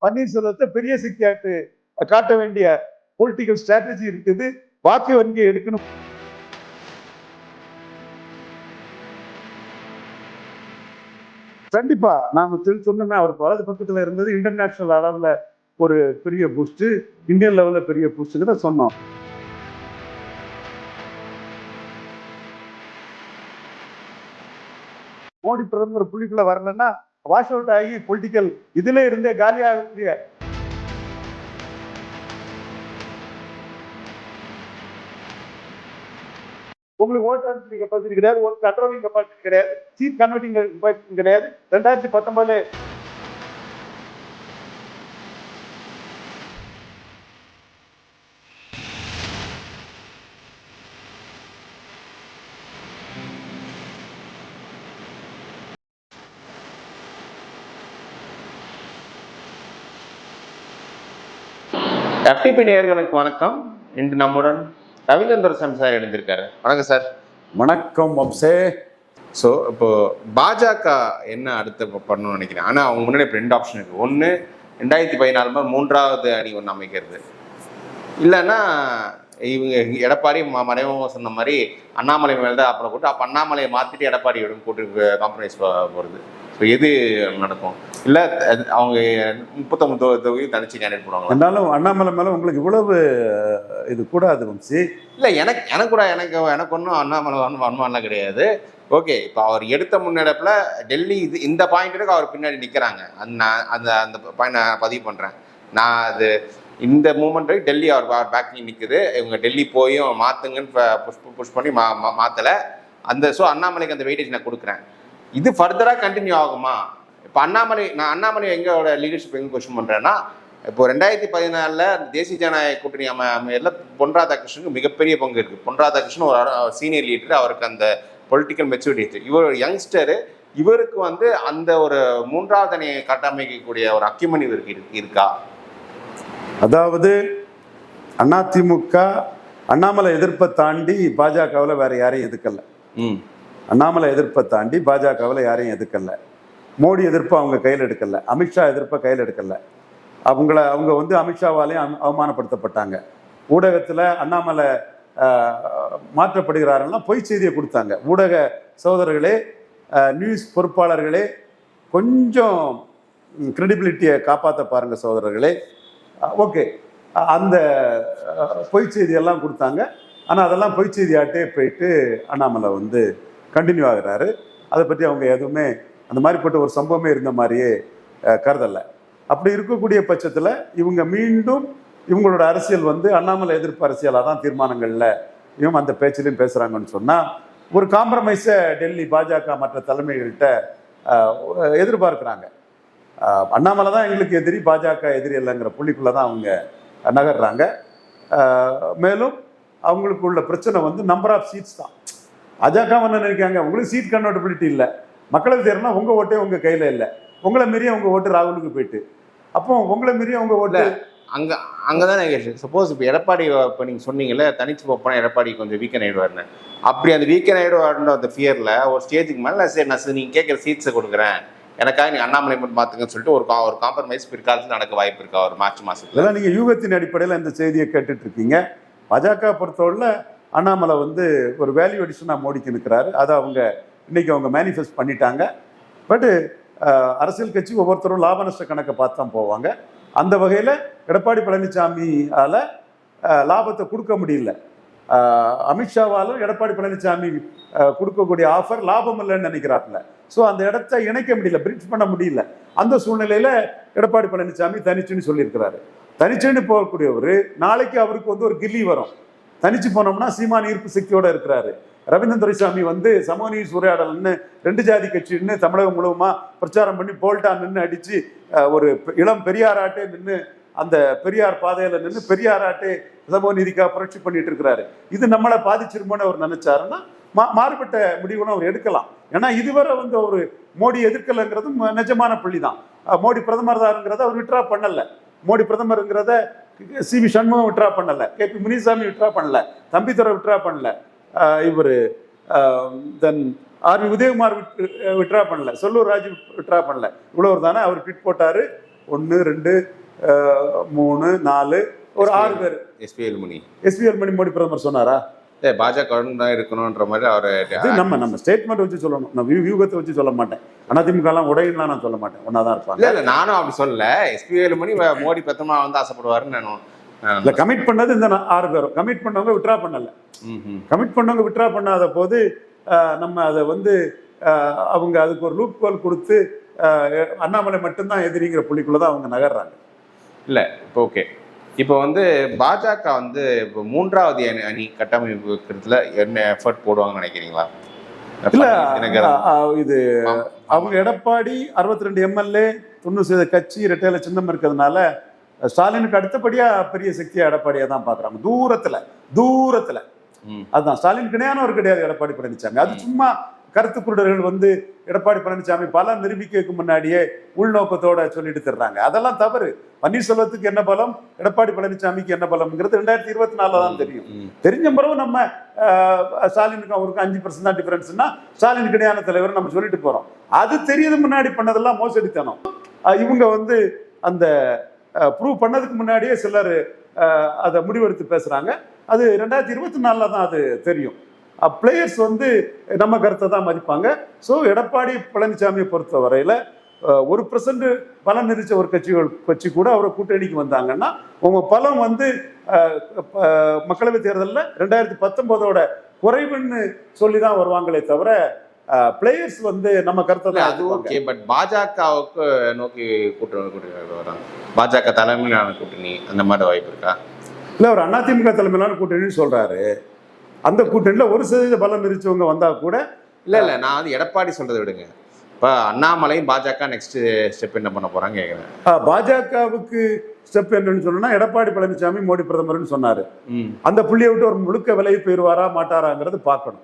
பன்னீர்செல்வத்தை பெரிய சக்தியாட்டு காட்ட வேண்டிய பொலிட்டிக்கல் ஸ்ட்ராட்டஜி இருக்குது. வாக்கு வங்கியை எடுக்கணும். கண்டிப்பா நாம சொன்னோம்னா அவர் வலது பக்கத்துல இருந்தது இன்டர்நேஷனல் அளவுல ஒரு பெரிய பூஸ்ட், இந்தியன் லெவல்ல பெரிய பூஸ்ட் தான் சொன்னோம். மோடி பிரதமர் புள்ளிக்குள்ள வரலன்னா வாஷ் அவுட் ஆகி பொலிட்டிக்கல் இதுல இருந்தே காலியாக உங்களுக்கு ஓட்டு கெப்பாசிட்டி கிடையாது, ஒரு கண்ட்ரோலிங் கெப்பாசிட்டி கிடையாது, சீட் கன்வெர்ட்டிங் கெப்பாசிட்டி கிடையாது. 2019 FTP நேயர்களுக்கு வணக்கம். இன்று நம்முடன் ரவீந்திரன் துரைசாமி சார் எழுந்திருக்காரு. வணக்கம் சார். வணக்கம் வம்சே. ஸோ இப்போ பாஜக என்ன அடுத்து பண்ணணும்னு நினைக்கிறேன். ஆனால் அவங்க முன்னாடி இப்போ 2 ஆப்ஷன் இருக்குது. ஒன்று 2014 3வது அணி ஒன்று அமைக்கிறது, இல்லைன்னா இவங்க எடப்பாடி மறைமுகம் சொன்ன மாதிரி அண்ணாமலை மேலே தான் அப்புறம் கூட்டு, அப்போ அண்ணாமலையை மாற்றிட்டு எடப்பாடியோட கூட்டு காம்ப்ரமைஸ் போகிறது. ஸோ எது நடக்கும்? இல்லை அவங்க 39 தொகுதி தனிச்சு கேண்டிடேட் போடுவாங்க. இருந்தாலும் அண்ணாமலை மேலே உங்களுக்கு இவ்வளவு இது கூடாது வம்சி. இல்லை எனக்கு கூட எனக்கு ஒன்றும் அண்ணாமலை வருமானம்லாம் கிடையாது. ஓகே, இப்போ அவர் எடுத்த முன்னெடுப்பில் டெல்லி இந்த பாயிண்ட்டுக்கு அவர் பின்னாடி நிற்கிறாங்க. அந்த அந்த பாயிண்ட் நான் பதிவு பண்ணுறேன். நான் அது இந்த மூமெண்ட் டெல்லி அவர் பேக்கிங் நிற்குது. இவங்க டெல்லி போயும் மாற்றுங்கன்னு புஷ் பண்ணி மாற்றலை. ஸோ அண்ணாமலைக்கு அந்த வெயிட்டேஜ் நான் கொடுக்குறேன். இது ஃபர்தராக கண்டினியூ ஆகுமா? இப்போ நான் அண்ணாமலை எங்களோட லீடர்ஷிப் எங்கே கொஸ்டின் பண்ணுறேன்னா, இப்போ 2014 தேசிய ஜனநாயக கூட்டணி அமையல பொன் ராதாகிருஷ்ணனுக்கு மிகப்பெரிய பங்கு இருக்குது. பொன் ராதாகிருஷ்ணன் ஒரு சீனியர் லீடர், அவருக்கு அந்த பொலிட்டிக்கல் மெச்சூரிட்டி. இவர் ஒரு யங்ஸ்டரு, இவருக்கு அந்த ஒரு 3வது அணியை கட்டமைக்கக்கூடிய ஒரு அக்யூமன் இவருக்கு இருக்கா? அதாவது அதிமுக அண்ணாமலை எதிர்ப்பை தாண்டி பாஜகவில் வேற யாரையும் எதிர்க்கல. அண்ணாமலை எதிர்ப்பை தாண்டி பாஜகவில் யாரையும் எதிர்க்கல. மோடி எதிர்ப்பை அவங்க கையில் எடுக்கல, அமித்ஷா எதிர்ப்பை கையில் எடுக்கல. அவங்க அமித்ஷாவாலையும் அவமானப்படுத்தப்பட்டாங்க. ஊடகத்தில் அண்ணாமலை மாற்றப்படுகிறாருன்னா பொய் செய்தியை கொடுத்தாங்க. ஊடக சகோதரர்களே, நியூஸ் பொறுப்பாளர்களே, கொஞ்சம் கிரெடிபிலிட்டியை காப்பாற்ற பாருங்க சகோதரர்களே. ஓகே, அந்த பொய் செய்தியெல்லாம் கொடுத்தாங்க. ஆனால் அதெல்லாம் பொய் செய்தியாட்டே போயிட்டு அண்ணாமலை கண்டினியூ ஆகிறாரு. அதை பற்றி அவங்க எதுவுமே அந்த மாதிரிப்பட்ட ஒரு சம்பவமே இருந்த மாதிரியே கருதலை. அப்படி இருக்கக்கூடிய பட்சத்தில் இவங்க மீண்டும் இவங்களோட அரசியல் அண்ணாமலை எதிர்ப்பு அரசியலாக தான் தீர்மானங்களில் இவங்க அந்த பேச்சிலையும் பேசுகிறாங்கன்னு சொன்னால், ஒரு காம்ப்ரமைஸை டெல்லி பாஜக மற்ற தலைமைகள்கிட்ட எதிர்பார்க்குறாங்க. அண்ணாமலை தான் எங்களுக்கு எதிரி, பாஜக எதிரி இல்லைங்கிற புள்ளிக்குள்ளே தான் அவங்க நகர்றாங்க. மேலும் அவங்களுக்கு உள்ள பிரச்சனை நம்பர் ஆஃப் சீட்ஸ் தான். பாஜக என்ன நினைக்காங்க, உங்களுக்கு சீட் கன்வெர்டபிலிட்டி இல்லை, மக்களவை தேர்தல்னா உங்கள் ஓட்டே உங்கள் கையில் இல்லை, உங்களை மீறிய உங்கள் ஓட்டு ராகுலுக்கு போயிட்டு, அப்போ உங்களை மீறிய உங்கள் ஓட்டு அங்கதான் சப்போஸ் இப்போ எடப்பாடி, இப்போ நீங்கள் சொன்னீங்கல்ல தனிச்சு போனால் எடப்பாடி கொஞ்சம் வீக்கன் ஆகிடுவாருன்னு. அப்படி அந்த வீக்கன் ஆகிடுவாருன்ற அந்த ஃபியரில் ஒரு ஸ்டேஜுக்கு மேலே சரி நான் நீங்கள் கேட்குற சீட்ஸை கொடுக்குறேன், எனக்காக நீங்கள் அண்ணாமலை மட்டும் மாற்றுங்கன்னு சொல்லிட்டு ஒரு காம்ப்ரமைஸ் பிற்காலத்தில் நடக்க வாய்ப்பு இருக்கா ஒரு மார்ச் மாதத்தில்? இதெல்லாம் நீங்கள் யூகத்தின் அடிப்படையில் இந்த செய்தியை கேட்டுட்டு இருக்கீங்க. பாஜக பொறுத்தவரையில் அண்ணாமலை ஒரு வேல்யூ அடிஷனாக மோடிக்கு நிற்கிறாரு. அதை இன்னைக்கு அவங்க மேனிஃபெஸ்ட் பண்ணிட்டாங்க. பட்டு அரசியல் கட்சி ஒவ்வொருத்தரும் லாப நஷ்ட கணக்கை பார்த்து தான் போவாங்க. அந்த வகையில் எடப்பாடி பழனிசாமியால் லாபத்தை கொடுக்க முடியல. அமித்ஷாவாலும் எடப்பாடி பழனிசாமி கொடுக்கக்கூடிய ஆஃபர் லாபம் இல்லைன்னு நினைக்கிறாப்புல. ஸோ அந்த இடத்த இணைக்க முடியல, பிரிட்ஜ் பண்ண முடியல. அந்த சூழ்நிலையில் எடப்பாடி பழனிசாமி தனிச்சுன்னு சொல்லியிருக்கிறாரு. தனிச்சுன்னு போகக்கூடியவர் நாளைக்கு அவருக்கு ஒரு கில்லி வரும். தனிச்சு போனோம்னா சீமான் ஈர்ப்பு சக்தியோட இருக்கிறாரு. ரவீந்திரன் துரைசாமி சமநீதி சூறையாடல்னு 2 ஜாதி கட்சின்னு தமிழகம் முழுவதுமா பிரச்சாரம் பண்ணி போல்ட்டா நின்று அடிச்சு ஒரு இளம் பெரியாராட்டே நின்று அந்த பெரியார் பாதையில நின்று பெரியாராட்டே சமூக நீதிக்காக புரட்சி பண்ணிட்டு இருக்கிறாரு. இது நம்மளை பாதிச்சிருமோன்னு அவர் நினைச்சாருன்னா மாறுபட்ட முடிவுன்னு அவர் எடுக்கலாம். ஏன்னா இதுவரை ஒரு மோடி எதிர்க்கலைங்கிறது நிஜமான புள்ளி தான். மோடி பிரதமர் தான்ங்கிறத அவர் விட்ரா பண்ணல. மோடி பிரதமருங்கிறத சிவி சண்முகம் விட்ரா பண்ணல, KP முனிசாமி விட்ரா பண்ணல, தம்பிதுரை விட்ரா பண்ணல, இவர் தென் RV உதயகுமார் விட்ரா பண்ணல, சொல்லூர் ராஜு விட்ரா பண்ணல. இவ்வளவு தானே அவர் ட்வீட் போட்டாரு. 1 2 3 4 ஒரு 6 பேர். எஸ்பிஎல் மணி மோடி பிரதமர் சொன்னாரா? பாஜக தான் இருக்கணும்ன்ற மாதிரி அவரு நம்ம ஸ்டேட்மெண்ட் வச்சு சொல்லணும். நான் வியூகத்தை வச்சு சொல்ல மாட்டேன். அதிமுக எல்லாம் உடையெல்லாம் நான் சொல்ல மாட்டேன். ஒன்னாதான் இருப்பாங்க. இல்ல நானும் அப்படி சொல்லல. எஸ்பிஎல் மணி மோடி பிரதமர் வந்து ஆசைப்படுவாருன்னு நானும் இல்ல. கமிட் பண்ணது இந்த 6 பேரும். கமிட் பண்ணவங்க விட்ரா பண்ணல. கமிட் பண்ணவங்க விட்ரா பண்ணாத போது நம்ம அதை வந்து அவங்க அதுக்கு ஒரு லூப் கோல் கொடுத்து அண்ணாமலை மட்டும்தான் எதிரிங்கிற புள்ளிக்குள்ளதான் அவங்க நகர்றாங்க. இல்ல இப்போ ஓகே. இப்போ வந்து பாஜக வந்து இப்போ 3வது அணி கட்டமைப்புல என்ன எஃபர்ட் போடுவாங்கன்னு நினைக்கிறீங்களா? இல்ல இது அவங்க எடப்பாடி 62 எம்எல்ஏ 90% கட்சி இரட்டையில சின்னம் இருக்கிறதுனால ஸ்டாலினுக்கு அடுத்தபடியா பெரிய சக்தியா எடப்பாடியா தான் பாக்குறாங்க. தூரத்துல அதுதான் ஸ்டாலினுக்கு இணையானவர் கிடையாது எடப்பாடி பழனிசாமி. அது சும்மா கருத்து குருடர்கள் வந்து எடப்பாடி பழனிசாமி பல நிரூபிக்கிறதுக்கு முன்னாடியே உள்நோக்கத்தோட சொல்லிட்டு தர்றாங்க. அதெல்லாம் தவறு. பன்னீர்செல்வத்துக்கு என்ன பலம், எடப்பாடி பழனிசாமிக்கு என்ன பலம்ங்கிறது 2024 தான் தெரியும். தெரிஞ்ச பிறகு நம்ம ஸ்டாலினுக்கு அவருக்கு 5% தான் டிஃபரன்ஸ்னா ஸ்டாலினுக்கு இணையான தலைவர் நம்ம சொல்லிட்டு போறோம். அது தெரியுது முன்னாடி பண்ணதெல்லாம் மோசடித்தனம். இவங்க வந்து அந்த ப்ரூவ் பண்ணதுக்கு முன்னாடியே சிலர் அதை முடிவெடுத்து பேசுறாங்க. அது 2024 தான் அது தெரியும். பிளேயர்ஸ் வந்து நம்ம கருத்தை தான் மதிப்பாங்க. ஸோ எடப்பாடி பழனிசாமியை பொறுத்த வரையில 1% பலம் நிறுத்த ஒரு கட்சி கூட அவரை கூட்டணிக்கு வந்தாங்கன்னா உங்க பலம் வந்து மக்களவை தேர்தலில் 2019 குறைவுன்னு சொல்லி தான் வருவாங்களே தவிர பிளேயர்ஸ் வந்து நம்ம கருத்தை தான். அது ஓகே. பட் பாஜகவுக்கு நோக்கி கூட்டணி வராங்க. பாஜக தலைமையிலான கூட்டணி அந்த மாதிரி வாய்ப்பு இருக்கா? இல்லை, ஒரு அதிமுக தலைமையிலான கூட்டணின்னு சொல்றாரு. அந்த கூட்டணியில் 1% பலம் நிறுத்தவங்க வந்தா கூட இல்ல நான் வந்து எடப்பாடி சொல்றதை விடுங்க. இப்ப அண்ணாமலையும் பாஜக நெக்ஸ்ட் ஸ்டெப் என்ன பண்ண போறாங்க கேக்குறேன். பாஜகவுக்கு ஸ்டெப் என்னன்னு சொன்னா எடப்பாடி பழனிசாமி மோடி பிரதமர்னு சொன்னாரு. அந்த புள்ளியை விட்டு ஒரு முழுக்க விலகி போயிருவாரா மாட்டாராங்கிறது பார்க்கணும்.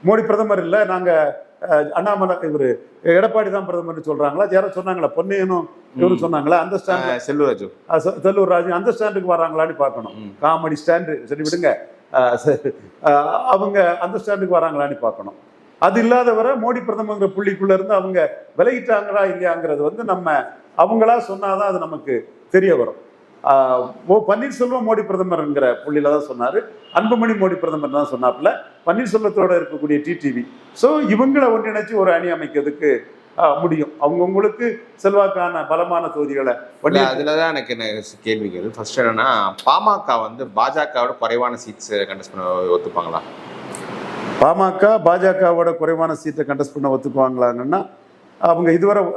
மோடி பிரதமர் இல்ல, நாங்க அண்ணாமலை இவரு எடப்பாடி தான் பிரதமர் சொல்றாங்களா? யாரும் சொன்னாங்களா? பொன்னையனும் இவரும் சொன்னாங்களா? அந்த ஸ்டாண்ட் செல்லூர் ராஜு அந்த ஸ்டாண்டுக்கு வராங்களான்னு பார்க்கணும். காமெடி ஸ்டாண்டு சரி விடுங்க, அவங்க அந்த ஸ்டாண்டுக்கு வராங்களான்னு பார்க்கணும். அது இல்லாதவரை மோடி பிரதமர் புள்ளிக்குள்ள இருந்து அவங்க விலகிட்டாங்களா இல்லையாங்கிறது வந்து நம்ம அவங்களா சொன்னாதான் அது நமக்கு தெரிய வரும். பன்னீர்செல்வம் மோடி பிரதமர்ங்கிற புள்ளியில தான் சொன்னாரு. அன்புமணி மோடி பிரதமர் தான் சொன்னாப்புல. பன்னீர்செல்வத்தோட இருக்கக்கூடிய டிடிவி. ஸோ இவங்களை ஒன்றிணைச்சு ஒரு அணி அமைக்கிறதுக்கு முடியும். அவங்கவுங்களுக்கு செல்வாக்கான பலமான தொகுதிகளை. அதுலதான் எனக்கு கேள்விகள். ஃபர்ஸ்ட் என்னன்னா, பாமக வந்து பாஜகவோட குறைவான சீட்ஸ் கண்டெஸ்ட் பண்ண ஒத்துப்பாங்களா? பாமக பாஜகவோட குறைவான சீட்டை கண்டெஸ்ட் பண்ண ஒத்துக்குவாங்களாங்கன்னா அவங்க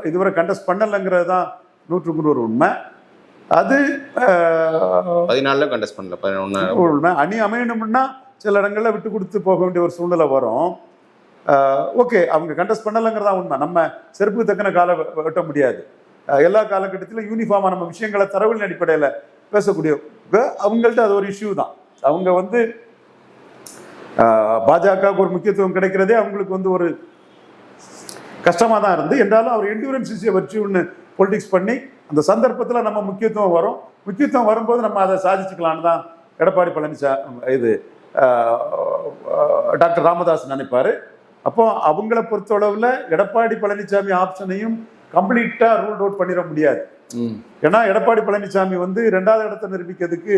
இதுவரை கண்டெஸ்ட் பண்ணலைங்கிறது தான் 100% உண்மை. அது 14 கண்டெஸ்ட் பண்ணல, 11 உண்மை. அணி அமையணும்னா சில இடங்கள்ல விட்டு கொடுத்து போக வேண்டிய ஒரு சூழ்நிலை வரும். ஓகே, அவங்க கண்டெஸ்ட் பண்ணலைங்கிறதா உண்மை. நம்ம செருப்பு தக்கன கால வெட்ட முடியாது. எல்லா காலகட்டத்திலும் யூனிஃபார்மா நம்ம விஷயங்களை தரவின் அடிப்படையில் பேசக்கூடிய அவங்கள்ட்ட அது ஒரு இஷ்யூ தான். அவங்க வந்து பாஜகவுக்கு ஒரு முக்கியத்துவம் கிடைக்கிறதே அவங்களுக்கு வந்து ஒரு கஷ்டமா தான் இருந்து, என்றாலும் அவர் என்டூரன்ஸ் இஷ்யூ வச்சு ஒன்று பொலிட்டிக்ஸ் பண்ணி அந்த சந்தர்ப்பத்தில் நம்ம முக்கியத்துவம் வரும்போது நம்ம அதை சாதிச்சுக்கலான்னு தான் எடப்பாடி பழனிசாமி டாக்டர் ராமதாஸ் நினைப்பாரு. அப்போ அவங்கள பொறுத்தளவுல எடப்பாடி பழனிசாமி ஆப்ஷனையும் கம்ப்ளீட்டா ரூல் அவுட் பண்ணிட முடியாது. ஏன்னா எடப்பாடி பழனிசாமி வந்து 2வது இடத்தை நிரூபிக்கிறதுக்கு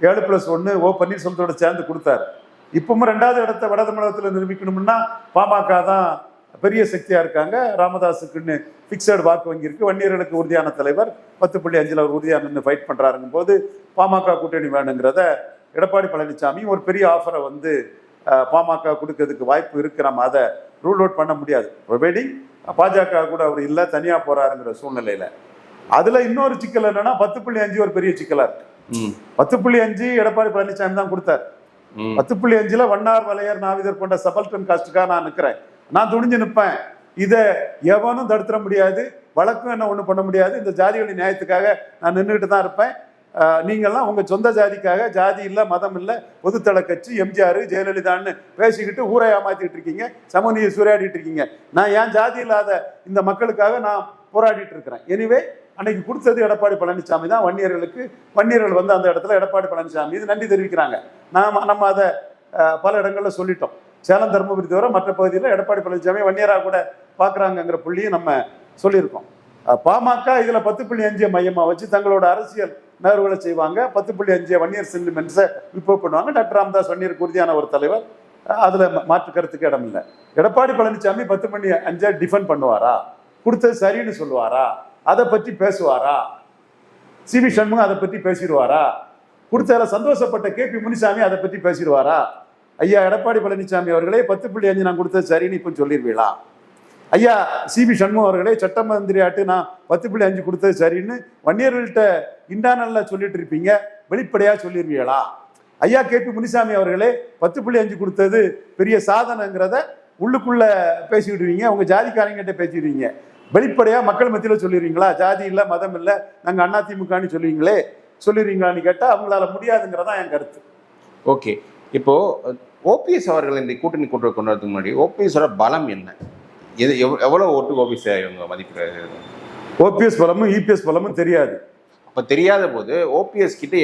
7+1 பன்னீர்செல்வத்தோட சேர்ந்து கொடுத்தாரு. இப்பவும் 2வது இடத்தை வட தமிழகத்தில் நிரூபிக்கணும்னா பாமக தான் பெரிய சக்தியா இருக்காங்க. ராமதாஸுக்குன்னு பிக்சடு வாக்கு வங்கி இருக்கு. வன்னியர்களுக்கு உறுதியான தலைவர் 10.5 அவர் உறுதியா நின்று ஃபைட் பண்றாருங்கும் போது பாமக கூட்டணி வேணுங்கிறத எடப்பாடி பழனிசாமி ஒரு பெரிய ஆஃபரை வந்து பாமக கொடுக்கறதுக்கு வாய்ப்பு இருக்கு. நம்ம அதை ரூல் அவுட் பண்ண முடியாது. ப்ரொவைடிங் பாஜக கூட அவர் இல்லை, தனியா போறாருங்கிற சூழ்நிலையில. அதுல இன்னொரு சிக்கல் என்னன்னா 10.5 ஒரு பெரிய சிக்கலா இருக்கு. 10.5 எடப்பாடி பழனிசாமி தான் கொடுத்தாரு. 10.5 வண்ணார் வலையர் நாவிதர் கொண்ட சபல்டன் காஸ்டுக்காக நான் நிற்கிறேன், நான் துணிஞ்சு நிற்பேன். இதை எவனும் தடுத்துட முடியாது, வழக்கும் என்ன ஒன்றும் பண்ண முடியாது. இந்த ஜாதிகளின் நியாயத்துக்காக நான் நின்றுட்டு தான் இருப்பேன். நீங்கள்லாம் உங்க சொந்த ஜாதிக்காக, ஜாதி இல்லை மதம் இல்லை, பொதுத்தள கட்சி எம்ஜிஆர் ஜெயலலிதான்னு பேசிக்கிட்டு ஊரை ஏமாத்திட்டு இருக்கீங்க, சமூகநீதியை சூறையாடிட்டு இருக்கீங்க. நான் ஏன் ஜாதி இல்லாத இந்த மக்களுக்காக நான் போராடிட்டு இருக்கிறேன். எனிவே அன்னைக்கு கொடுத்தது எடப்பாடி பழனிசாமி தான். வன்னியர்கள் வந்து அந்த இடத்துல எடப்பாடி பழனிசாமி இது நன்றி தெரிவிக்கிறாங்க. நம்ம அதை பல இடங்கள்ல சொல்லிட்டோம். சேலம் தர்மபுரி தவிர மற்ற பகுதியில் எடப்பாடி பழனிசாமி வன்னியராக கூட பார்க்குறாங்கங்கிற புள்ளியும் நம்ம சொல்லியிருக்கோம். பாமக இதுல 10.5 மையமா வச்சு தங்களோட அரசியல் நகர்வுகளை செய்வாங்க. 10.5 வன்னியர் சென்டிமெண்ட்ஸை ரிப்போர்ட் பண்ணுவாங்க. டாக்டர் ராமதாஸ் வன்னியருக்கு உறுதியான ஒரு தலைவர், அதுல மாற்று கருத்துக்கு இடம் இல்லை. எடப்பாடி பழனிசாமி 10.5 டிஃபெண்ட் பண்ணுவாரா, கொடுத்தது சரின்னு சொல்லுவாரா, அதை பற்றி பேசுவாரா? சிவி சண்முகம் அதை பற்றி பேசிடுவாரா? கொடுத்ததுல சந்தோஷப்பட்ட KP முனிசாமி அதை பற்றி பேசிடுவாரா? ஐயா எடப்பாடி பழனிசாமி அவர்களே 10.5 நான் கொடுத்தது சரின்னு இப்போ சொல்லிடுவீங்களா? ஐயா சிவி சண்முகம் அவர்களே சட்ட மந்திரி ஆட்டு நான் 10.5 கொடுத்தது சரின்னு வன்னியர்கள்ட்ட இன்டர்னல்ல சொல்லிட்டு இருப்பீங்க, வெளிப்படையா சொல்லிடுவீங்களா? ஐயா KP முனிசாமி அவர்களே 10.5 கொடுத்தது பெரிய சாதனைங்கிறத உள்ளுக்குள்ள பேசிக்கிடுவீங்க, உங்க ஜாதிக்காரங்கிட்ட பேசிடுவீங்க, வெளிப்படையா மக்கள் மத்தியில சொல்லிடுவீங்களா? ஜாதி இல்லை மதம் இல்லை நாங்கள் அதிமுகன்னு சொல்லுவீங்களே, சொல்லிடுவீங்களான்னு கேட்டால் அவங்களால முடியாதுங்கிறதா என் கருத்து. ஓகே, இப்போ ஓபிஎஸ் அவர்கள் இந்த கூட்டணி கொண்டு வரதுக்கு முன்னாடி ஓபிஎஸோட பலம் என்ன, எவ்வளவு ஓட்டு ஓபிஎஸ் இவங்க மதிப்பிடுறாங்க? ஓபிஎஸ் பலமும் இபிஎஸ் பலமும் தெரியாது. அப்ப தெரியாத போது ஓபிஎஸ் கிட்ட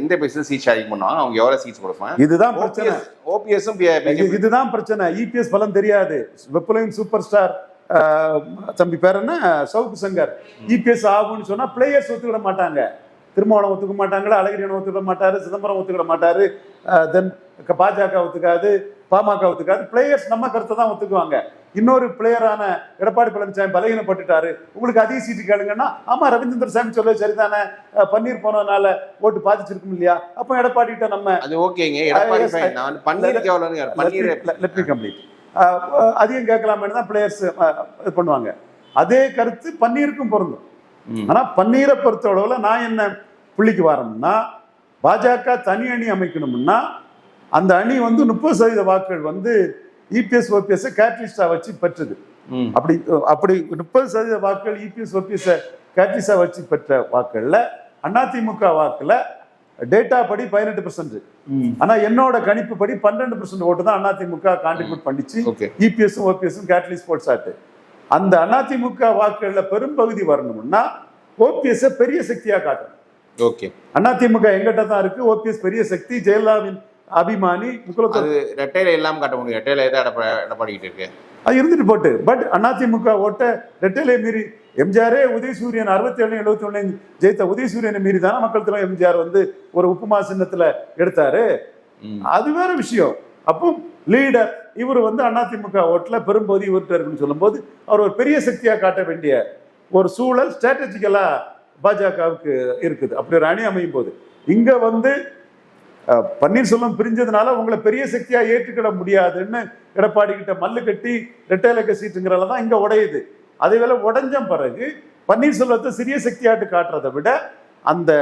எந்த பேசுறது சீட் ஷேரிங் பண்ணுவாங்க, அவங்க எவ்வளவு சீட்ஸ் கொடுப்பாங்க? இதுதான் பிரச்சனை. ஓபிஎஸும் இதுதான் பிரச்சனை. இபிஎஸ் பலம் தெரியாது. வெப்பலையும் சூப்பர் ஸ்டார் தம்பி பேர் என்ன, சவுக்கு சங்கர் இபிஎஸ் ஆகும்னு சொன்னா பிளேயர்ஸ் ஒத்துக்கிட மாட்டாங்க. திருமாவளவன் ஒத்துக்க மாட்டாங்களா, அழகிரியான ஒத்துக்கிட மாட்டாரு, சிதம்பரம் ஒத்துக்கிட மாட்டாரு, தென் பாஜக ஒத்துக்காது, பாமக ஒத்துக்காது. பிளேயர்ஸ் நம்ம கருத்தை தான் ஒத்துக்குவாங்க. இன்னொரு பிளேயரான எடப்பாடி பழனிசாமி பலகீனப்பட்டுட்டாரு, உங்களுக்கு அதிக சீட்டு கேளுங்கன்னா, ஆமா ரவீந்திர சாமி சொல்ல சரிதானே, பன்னீர் போனதுனால ஓட்டு பாதிச்சிருக்கும் இல்லையா, அப்ப எடப்பாடி கிட்ட நம்ம அது ஓகேங்க. எடப்பாடி பன்னீருக்கு எவ்வளவு லெட் மீ கம்ப்ளீட் அதிகம் கேட்கலாமேன்னு தான் பிளேயர்ஸ் பண்ணுவாங்க. அதே கருத்து பன்னீருக்கும் பொருந்தும். ஆனா பன்னீரை பொறுத்தளவுல நான் என்ன புள்ளிக்கு வரணும்னா, பாஜக தனி அணி அமைக்கணும்னா அந்த அணி 30% வாக்குகள் இபிஎஸ் ஓபிஎஸ் கேட்டலிஸ்டா வச்சு பெற்றது. அப்படி 30% வாக்குகள் இபிஎஸ் ஓபிஎஸ் கேட்டலிஸ்டா வச்சு பெற்ற வாக்குகள்ல அதிமுக வாக்குல டேட்டா படி 18%. ஆனா என்னோட கணிப்பு படி 12% ஓட்டு தான் அதிமுக கான்ட்ரிபியூட் பண்ணிச்சு. இபிஎஸ் ஓபிஎஸ் கேட்டலிஸ்ட் ஸ்போர்ட்ஸ் ஆட்டு. அந்த அதிமுக வாக்குகள்ல பெரும்பகுதி வரணும்னா ஓபிஎஸ் பெரிய சக்தியா காட்டணும். ஓகே, அதிமுக எங்கிட்ட தான் இருக்கு, ஓபிஎஸ் பெரிய சக்தி, ஜெயலலிதாவின் அபிமானி, ரெட்டையில எல்லாம் காட்ட முடியும். ரெட்டையில எடப்பாடிக்கிட்டு இருக்கு, அது இருந்துட்டு போட்டு. பட் அதிமுக ஓட்ட ரெட்டையிலே மீறி எம்ஜிஆரே உதயசூரியன் 67 71 ஜெயித்த உதயசூரியனை மீறி தானே மக்கள் தலைவர் எம்ஜிஆர் ஒரு உப்புமா சின்னத்துல எடுத்தாரு. அது வேற விஷயம். அப்போ லீடர் இவர் அதிமுக ஓட்டுல பெரும்பகுதி இவர்கிட்ட இருக்குன்னு சொல்லும் போது அவர் ஒரு பெரிய சக்தியா காட்ட வேண்டிய ஒரு சூழல் ஸ்ட்ராட்டஜிக்கலா பாஜகவுக்கு இருக்குது. அப்படி ஒரு அணி அமையும் போது இங்க பன்னீர்செல்வம் பிரிஞ்சதுனால உங்களை பெரிய சக்தியா ஏற்றுக்கிட முடியாதுன்னு எடப்பாடி கிட்ட மல்லு கட்டி ரெட்டையிலக்க சீட்டுங்கிறத தான் இங்க உடையுது. அதே வேளை உடைஞ்ச பிறகு பன்னீர்செல்வத்தை சிறிய சக்தியாட்டு காட்டுறதை விட அந்த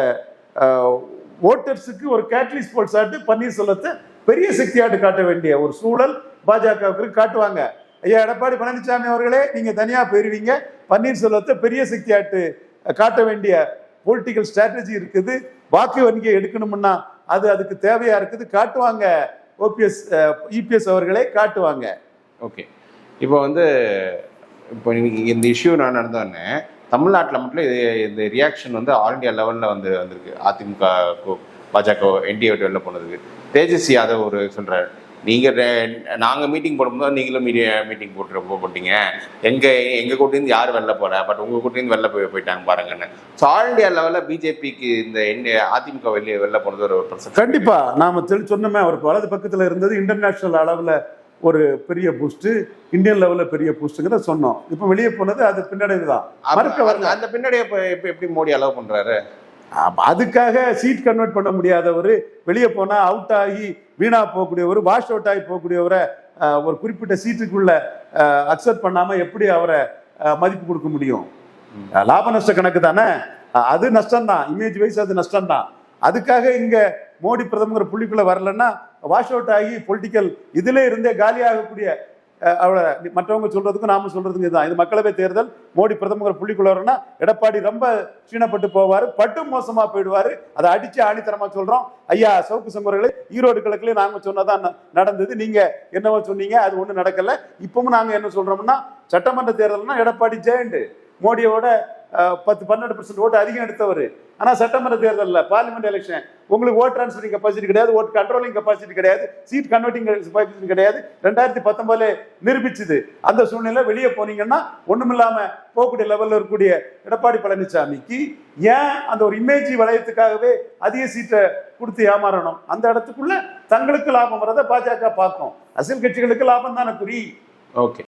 ஓட்டர்ஸுக்கு ஒரு கேட்டலிஸ்ட் போல்ஸ் ஆட்டு பன்னீர்செல்வத்தை பெரிய சக்தியாட்டு காட்ட வேண்டிய ஒரு சூழல் பாஜகவுக்கு காட்டுவாங்க. ஐயா எடப்பாடி பழனிசாமி அவர்களே நீங்க தனியா போயிருவீங்க, பன்னீர்செல்வத்தை பெரிய சக்தியாட்டு காட்ட வேண்டிய பொலிட்டிக்கல் ஸ்ட்ராட்டஜி இருக்குது. வாக்கு வங்கியை எடுக்கணும்னா அதுக்கு தேவையா இருக்குது, காட்டுவாங்க. ஓபிஎஸ் இபிஎஸ் அவர்களே காட்டுவாங்க. ஓகே, இப்போ இந்த இஷ்யூ நான் நடந்தோடனே தமிழ்நாட்டில் மட்டும் இந்த ரியாக்ஷன் ஆல் இண்டியா லெவலில் வந்திருக்கு. அதிமுக பாஜக என்டிஏ வெளில போனதுக்கு தேஜஸ்வி யாதவ் சொல்றாரு, நாங்கள் மீட்டிங் போடும்போது நீங்களும் மீட்டிங் போட்டீங்க, எங்கள் கூட்டிலேருந்து யாரும் வெளில போகல, பட் உங்கள் கூட்டிலேருந்து வெளில போயிட்டாங்க பாருங்கன்னு. ஸோ ஆல் இண்டியா லெவலில் பிஜேபிக்கு இந்த அதிமுக வெளில போனது ஒரு பிரச்சனை. கண்டிப்பா நாம சொன்னோமே, அவருக்கு வலது பக்கத்தில் இருந்தது இன்டர்நேஷனல் அளவில் ஒரு பெரிய பூஸ்ட், இந்தியன் லெவலில் பெரிய பூஸ்ட்ங்கிற சொன்னோம். இப்போ வெளியே போனது அது பின்னடைவு தான். அந்த பின்னடைவை எப்படி மோடி அலோவ் பண்றாரு? அதுக்காக சீட் கன்வெர்ட் பண்ண முடியாதவர், வெளியே போனா அவுட் ஆகி வீணா போகக்கூடியவர், வாஷ் அவுட் ஆகி போகக்கூடியவரை ஒரு குறிப்பிட்ட சீட்டுக்குள்ள அக்செப்ட் பண்ணாம எப்படி அவரை மதிப்பு கொடுக்க முடியும்? லாப நஷ்ட கணக்கு தானே, அது நஷ்டம்தான், இமேஜ் வைஸ் அது நஷ்டம்தான். அதுக்காக இங்க மோடி பிரதமர் புள்ளிக்குள்ள வரலன்னா வாஷ் அவுட் ஆகி பொலிட்டிக்கல் இதுல இருந்தே காலி ஆகக்கூடிய அவளை மற்றவங்க சொல்றதுக்கும் நாம சொல்றதுக்கு இதுதான். இது மக்களவை தேர்தல், மோடி பிரதமர் புள்ளிக்குள்ள வரணும்னா எடப்பாடி ரொம்ப சீனப்பட்டு போவாரு, பட்டு மோசமா போயிடுவாரு. அதை அடிச்சு ஆணித்தரமா சொல்றோம். ஐயா சவுக்கு சங்கர்களே, ஈரோடு கிழக்குல நாங்க சொன்னதான் நடந்தது, நீங்க என்னவோ சொன்னீங்க, அது ஒண்ணு நடக்கல. இப்பவும் நாங்க என்ன சொல்றோம்னா சட்டமன்ற தேர்தல்னா எடப்பாடி ஜெயண்ட், மோடியோட 10-12% ஓட்டு அதிகம் எடுத்தவர். ஆனால் சட்டமன்ற தேர்தலில் பார்லிமெண்ட் எலெக்ஷன் உங்களுக்கு ஓட் டிரான்ஸ்ஃபரிங் கெப்பாசிட்டி கிடையாது, ஓட் கண்ட்ரோலிங் கெப்பாசிட்டி கிடையாது, சீட் கன்வெர்ட்டிங் கெப்பாசிட்டி கிடையாது. 2019 நிரூபிச்சுது. அந்த சூழ்நிலை வெளியே போனீங்கன்னா ஒண்ணுமில்லாம போகக்கூடிய லெவலில் இருக்கக்கூடிய எடப்பாடி பழனிசாமிக்கு ஏன் அந்த ஒரு இமேஜ் வளையத்துக்காகவே அதிக சீட்டை கொடுத்து ஏமாறணும்? அந்த இடத்துக்குள்ள தங்களுக்கு லாபம் வரதை பாஜக பார்க்கும். அரசியல் கட்சிகளுக்கு லாபம் தானே குறி. ஓகே.